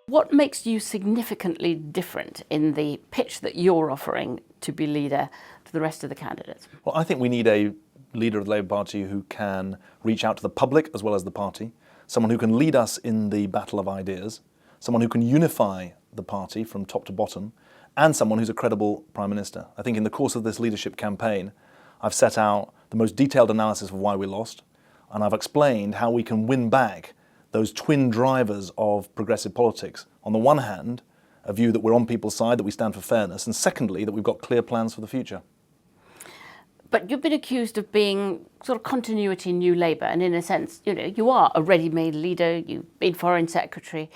What makes you significantly different in the pitch that you're offering to be leader to the rest of the candidates? Well, I think we need a leader of the Labour Party who can reach out to the public as well as the party, someone who can lead us in the battle of ideas, someone who can unify the party from top to bottom, and someone who's a credible Prime Minister. I think in the course of this leadership campaign, I've set out the most detailed analysis of why we lost, and I've explained how we can win back those twin drivers of progressive politics. On the one hand, a view that we're on people's side, that we stand for fairness, and secondly, that we've got clear plans for the future. But you've been accused of being sort of continuity in New Labour, and in a sense, you are a ready-made leader, you've been Foreign Secretary,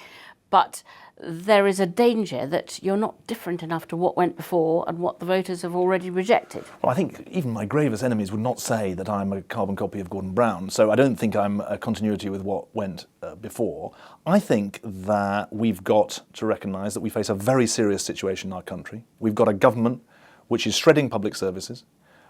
but there is a danger that you're not different enough to what went before and what the voters have already rejected. Well, I think even my gravest enemies would not say that I'm a carbon copy of Gordon Brown, so I don't think I'm a continuity with what went before. I think that we've got to recognise that we face a very serious situation in our country. We've got a government which is shredding public services,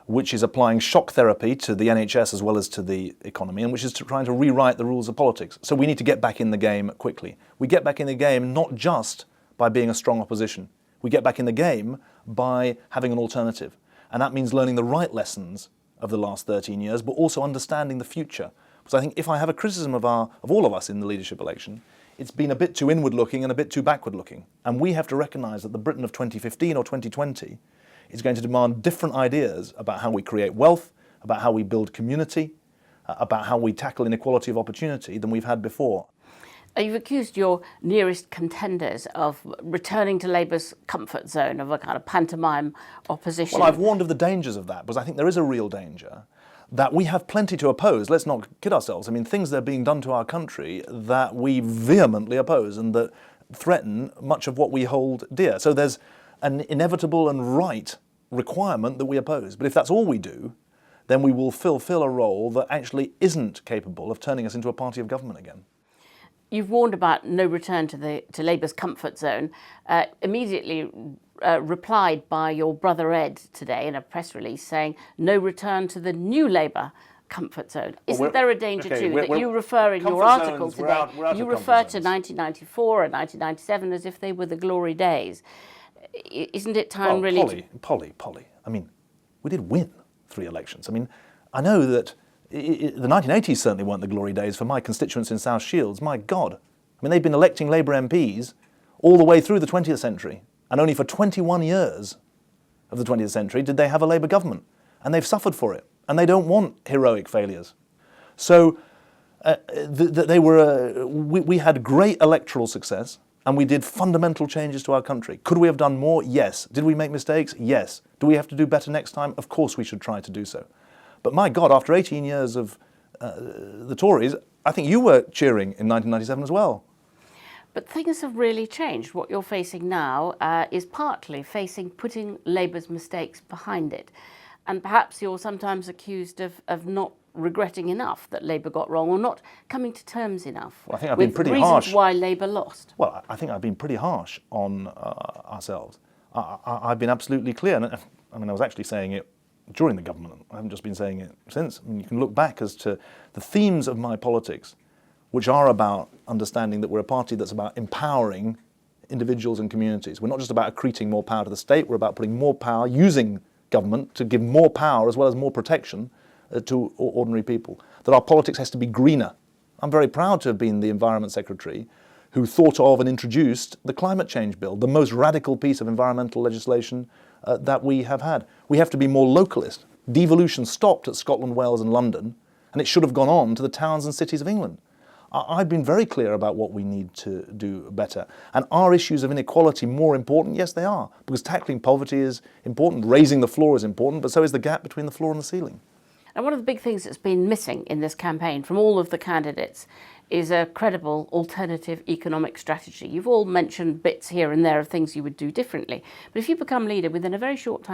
which is applying shock therapy to the NHS as well as to the economy, and which is trying to rewrite the rules of politics. So we need to get back in the game quickly. We get back in the game not just by being a strong opposition. We get back in the game by having an alternative. And that means learning the right lessons of the last 13 years, but also understanding the future. Because I think if I have a criticism of all of us in the leadership election, it's been a bit too inward-looking and a bit too backward-looking. And we have to recognise that the Britain of 2015 or 2020 is going to demand different ideas about how we create wealth, about how we build community, about how we tackle inequality of opportunity than we've had before. You've accused your nearest contenders of returning to Labour's comfort zone, of a kind of pantomime opposition. Well, I've warned of the dangers of that, because I think there is a real danger that we have plenty to oppose. Let's not kid ourselves. I mean, things that are being done to our country that we vehemently oppose and that threaten much of what we hold dear. So there's an inevitable and right requirement that we oppose. But if that's all we do, then we will fulfill a role that actually isn't capable of turning us into a party of government again. You've warned about no return to Labour's comfort zone, immediately replied by your brother Ed today in a press release saying no return to the new Labour comfort zone. Isn't there a danger too that you refer in your article today, you refer to 1994 and 1997 as if they were the glory days? Isn't it time really? Polly. I mean, we did win 3 elections. I mean, I know that the 1980s certainly weren't the glory days for my constituents in South Shields. My God. I mean, they've been electing Labour MPs all the way through the 20th century. And only for 21 years of the 20th century did they have a Labour government. And they've suffered for it. And they don't want heroic failures. So we had great electoral success. And we did fundamental changes to our country. Could we have done more? Yes. Did we make mistakes? Yes. Do we have to do better next time? Of course we should try to do so. But my God, after 18 years of the Tories, I think you were cheering in 1997 as well. But things have really changed. What you're facing now is partly putting Labour's mistakes behind it. And perhaps you're sometimes accused of not regretting enough that Labour got wrong, or not coming to terms enough well, I think I've been pretty harsh. Reasons why Labour lost. Well, I think I've been pretty harsh on ourselves. I've been absolutely clear. And I mean, I was actually saying it during the government. I haven't just been saying it since. I mean, you can look back as to the themes of my politics, which are about understanding that we're a party that's about empowering individuals and communities. We're not just about accreting more power to the state. We're about putting more power, using government to give more power as well as more protection to ordinary people, that our politics has to be greener. I'm very proud to have been the Environment Secretary who thought of and introduced the Climate Change Bill, the most radical piece of environmental legislation that we have had. We have to be more localist. Devolution stopped at Scotland, Wales and London, and it should have gone on to the towns and cities of England. I've been very clear about what we need to do better. And are issues of inequality more important? Yes, they are, because tackling poverty is important, raising the floor is important, but so is the gap between the floor and the ceiling. And one of the big things that's been missing in this campaign from all of the candidates is a credible alternative economic strategy. You've all mentioned bits here and there of things you would do differently. But if you become leader within a very short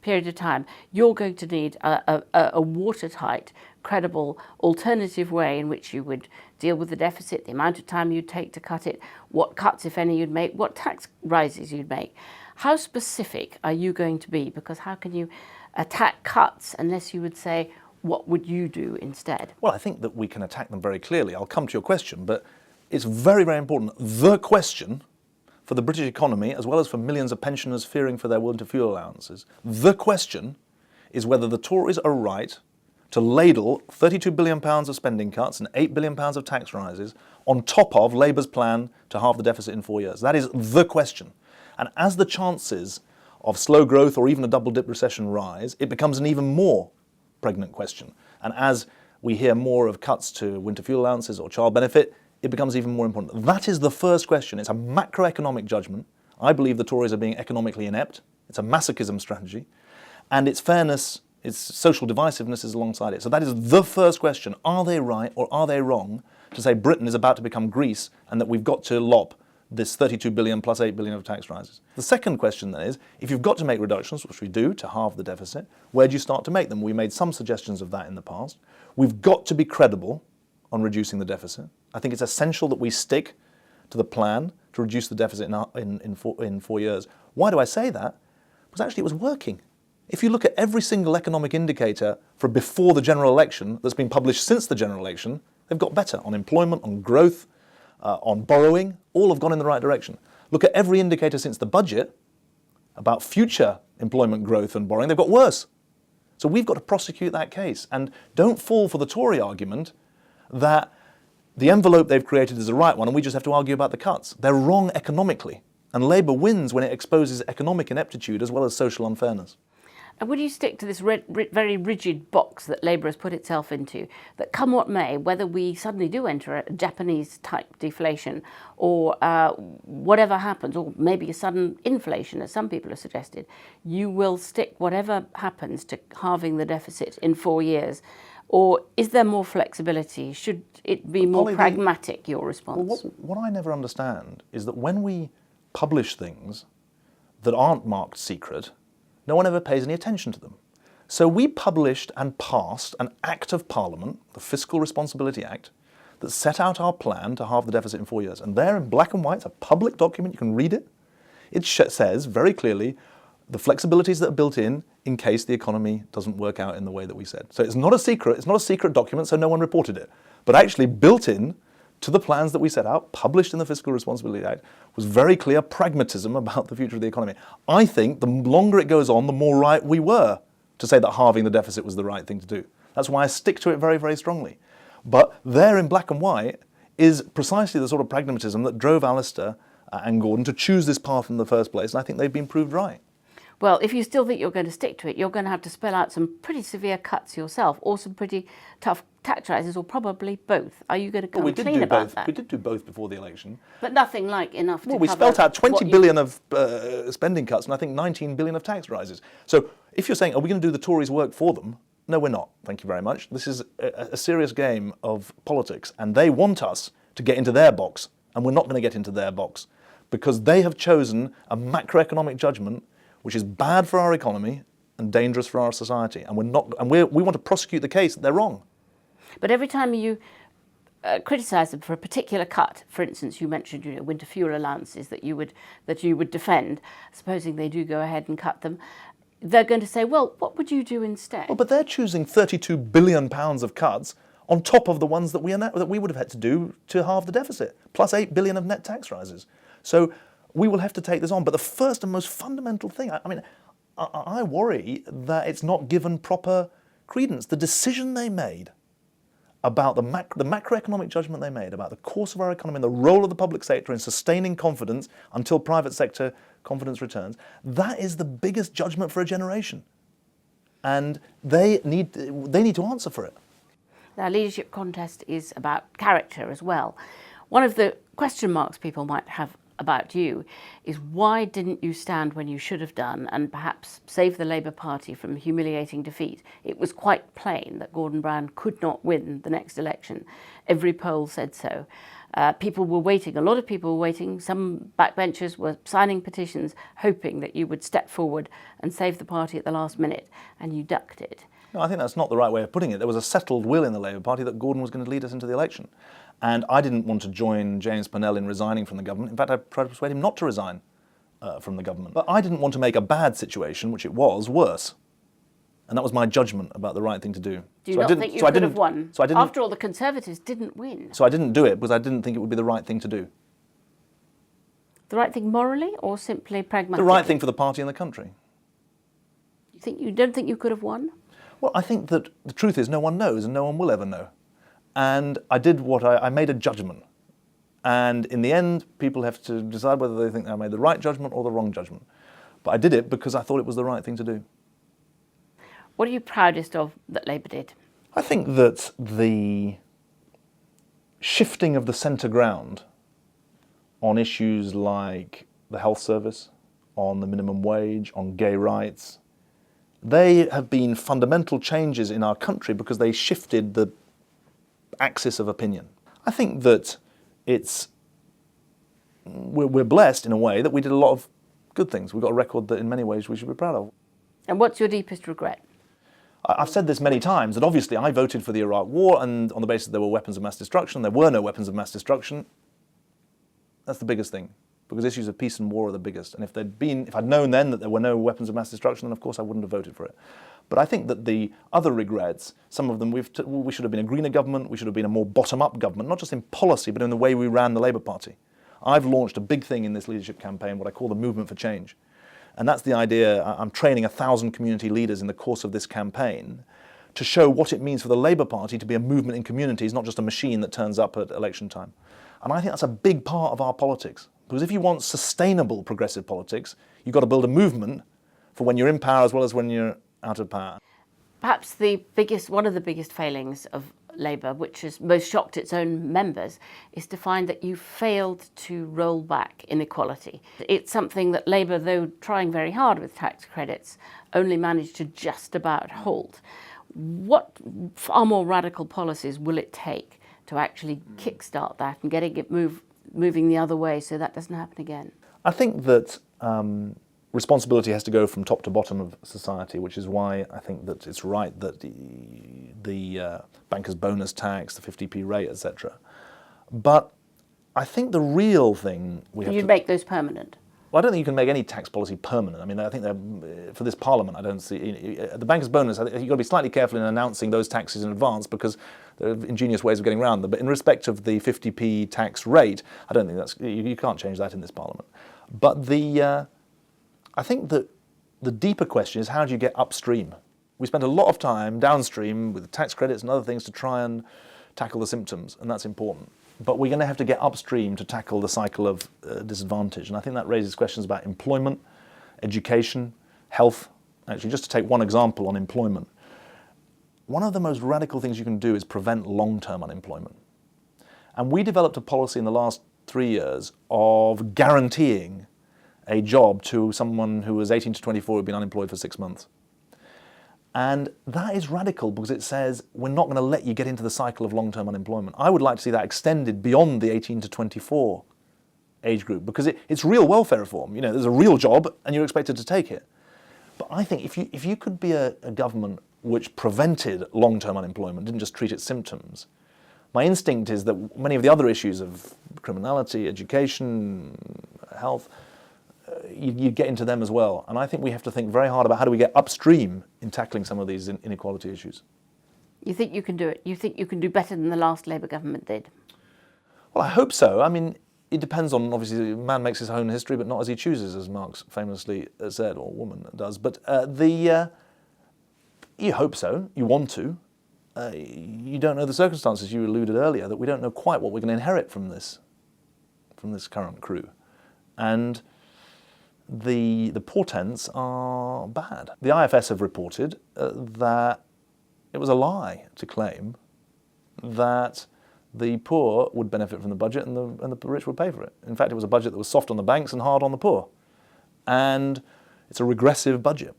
period of time, you're going to need a watertight, credible, alternative way in which you would deal with the deficit, the amount of time you'd take to cut it, what cuts, if any, you'd make, what tax rises you'd make. How specific are you going to be? Because how can you attack cuts unless you would say, what would you do instead? Well, I think that we can attack them very clearly. I'll come to your question, but it's very, very important. The question for the British economy, as well as for millions of pensioners fearing for their winter fuel allowances. The question is whether the Tories are right to ladle £32 billion of spending cuts and £8 billion of tax rises on top of Labour's plan to halve the deficit in 4 years. That is the question. And as the chances of slow growth or even a double-dip recession rise, it becomes an even more pregnant question. And as we hear more of cuts to winter fuel allowances or child benefit, it becomes even more important. That is the first question. It's a macroeconomic judgment. I believe the Tories are being economically inept. It's a masochism strategy. And its fairness, its social divisiveness is alongside it. So that is the first question. Are they right or are they wrong to say Britain is about to become Greece and that we've got to lop this 32 billion plus 8 billion of tax rises? The second question then is, if you've got to make reductions, which we do, to halve the deficit, where do you start to make them? We made some suggestions of that in the past. We've got to be credible on reducing the deficit. I think it's essential that we stick to the plan to reduce the deficit in 4 years. Why do I say that? Because actually it was working. If you look at every single economic indicator for before the general election that's been published since the general election, they've got better on employment, on growth, on borrowing, all have gone in the right direction. Look at every indicator since the budget about future employment growth and borrowing, they've got worse. So we've got to prosecute that case. And don't fall for the Tory argument that the envelope they've created is the right one and we just have to argue about the cuts. They're wrong economically. And Labour wins when it exposes economic ineptitude as well as social unfairness. And would you stick to this very rigid box that Labour has put itself into, that come what may, whether we suddenly do enter a Japanese-type deflation or whatever happens, or maybe a sudden inflation, as some people have suggested, you will stick whatever happens to halving the deficit in 4 years? Or is there more flexibility? Should it be more pragmatic, your response? Well, what I never understand is that when we publish things that aren't marked secret, no one ever pays any attention to them. So we published and passed an Act of Parliament, the Fiscal Responsibility Act, that set out our plan to halve the deficit in 4 years. And there in black and white, it's a public document, you can read it. It says very clearly the flexibilities that are built in case the economy doesn't work out in the way that we said. So it's not a secret document, so no one reported it. But actually built in to the plans that we set out, published in the Fiscal Responsibility Act, was very clear pragmatism about the future of the economy. I think the longer it goes on, the more right we were to say that halving the deficit was the right thing to do. That's why I stick to it very, very strongly. But there in black and white is precisely the sort of pragmatism that drove Alistair and Gordon to choose this path in the first place, and I think they've been proved right. Well, if you still think you're going to stick to it, you're going to have to spell out some pretty severe cuts yourself, or some pretty tough tax rises, or probably both. Are you going to come clean about that? We did do both before the election. But nothing like enough to cover. Well, we spelt out 20 billion of spending cuts and I think 19 billion of tax rises. So if you're saying, are we going to do the Tories' work for them? No, we're not. Thank you very much. This is a serious game of politics, and they want us to get into their box, and we're not going to get into their box because they have chosen a macroeconomic judgment which is bad for our economy and dangerous for our society. And we want to prosecute the case that they're wrong. But every time you criticise them for a particular cut, for instance, you mentioned winter fuel allowances that you would defend, supposing they do go ahead and cut them, they're going to say, well, what would you do instead? Well, but they're choosing £32 billion of cuts on top of the ones that we would have had to do to halve the deficit, plus 8 billion of net tax rises. So we will have to take this on. But the first and most fundamental thing, I worry that it's not given proper credence. The decision they made about the macroeconomic judgment they made about the course of our economy and the role of the public sector in sustaining confidence until private sector confidence returns, that is the biggest judgment for a generation. And they need to answer for it. Our leadership contest is about character as well. One of the question marks people might have about you is, why didn't you stand when you should have done and perhaps save the Labour Party from humiliating defeat? It was quite plain that Gordon Brown could not win the next election. Every poll said so. People were waiting, a lot of people were waiting, some backbenchers were signing petitions hoping that you would step forward and save the party at the last minute, and you ducked it. No, I think that's not the right way of putting it. There was a settled will in the Labour Party that Gordon was going to lead us into the election. And I didn't want to join James Purnell in resigning from the government. In fact, I tried to persuade him not to resign from the government. But I didn't want to make a bad situation, which it was, worse. And that was my judgment about the right thing to do. Do you not think you could have won? After all, the Conservatives didn't win. So I didn't do it because I didn't think it would be the right thing to do. The right thing morally or simply pragmatically? The right thing for the party and the country. You don't think you could have won? Well, I think that the truth is no one knows and no one will ever know. And I made a judgment. And in the end, people have to decide whether they think I made the right judgment or the wrong judgment. But I did it because I thought it was the right thing to do. What are you proudest of that Labour did? I think that the shifting of the centre ground on issues like the health service, on the minimum wage, on gay rights, they have been fundamental changes in our country because they shifted the axis of opinion. I think that we're blessed in a way that we did a lot of good things. We've got a record that in many ways we should be proud of. And what's your deepest regret? I've said this many times, that obviously I voted for the Iraq War and on the basis that there were weapons of mass destruction. There were no weapons of mass destruction. That's the biggest thing, because issues of peace and war are the biggest. And if I'd known then that there were no weapons of mass destruction, then of course I wouldn't have voted for it. But I think that the other regrets, some of them, we should have been a greener government, we should have been a more bottom-up government, not just in policy, but in the way we ran the Labour Party. I've launched a big thing in this leadership campaign, what I call the Movement for Change. And that's the idea. I'm training 1,000 community leaders in the course of this campaign to show what it means for the Labour Party to be a movement in communities, not just a machine that turns up at election time. And I think that's a big part of our politics. Because if you want sustainable progressive politics, you've got to build a movement for when you're in power as well as when you're out of power. Perhaps one of the biggest failings of Labour, which has most shocked its own members, is to find that you failed to roll back inequality. It's something that Labour, though trying very hard with tax credits, only managed to just about halt. What far more radical policies will it take to actually kickstart that and getting it moving the other way so that doesn't happen again? I think that responsibility has to go from top to bottom of society, which is why I think that it's right that the banker's bonus tax, the 50p rate, etc. But I think the real thing You'd make those permanent. Well, I don't think you can make any tax policy permanent. I mean, I think for this Parliament, I don't see the banker's bonus. I think you've got to be slightly careful in announcing those taxes in advance because there are ingenious ways of getting around them. But in respect of the 50p tax rate, I don't think you can't change that in this Parliament. But I think that the deeper question is how do you get upstream? We spent a lot of time downstream with tax credits and other things to try and tackle the symptoms, and that's important. But we're going to have to get upstream to tackle the cycle of disadvantage. And I think that raises questions about employment, education, health. Actually, just to take one example on employment, one of the most radical things you can do is prevent long-term unemployment. And we developed a policy in the last 3 years of guaranteeing a job to someone who was 18 to 24 who had been unemployed for 6 months. And that is radical because it says we're not going to let you get into the cycle of long-term unemployment. I would like to see that extended beyond the 18 to 24 age group because it's real welfare reform. You know, there's a real job and you're expected to take it. But I think if you could be a government which prevented long-term unemployment, didn't just treat its symptoms, my instinct is that many of the other issues of criminality, education, health, you get into them as well. And I think we have to think very hard about how do we get upstream in tackling some of these inequality issues. You think you can do it? You think you can do better than the last Labour government did? Well, I hope so. I mean, it depends on, obviously, man makes his own history, but not as he chooses, as Marx famously said, or woman does. But you hope so. You want to. You don't know the circumstances. You alluded earlier that we don't know quite what we're going to inherit from this current crew. And the portents are bad. The IFS have reported that it was a lie to claim that the poor would benefit from the budget and the rich would pay for it. In fact, it was a budget that was soft on the banks and hard on the poor. And it's a regressive budget.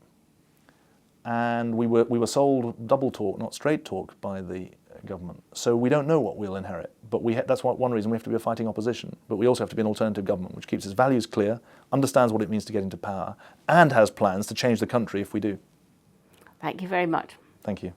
And we were sold double talk, not straight talk, by the government. So we don't know what we'll inherit. But that's one reason we have to be a fighting opposition. But we also have to be an alternative government which keeps its values clear, understands what it means to get into power, and has plans to change the country if we do. Thank you very much. Thank you.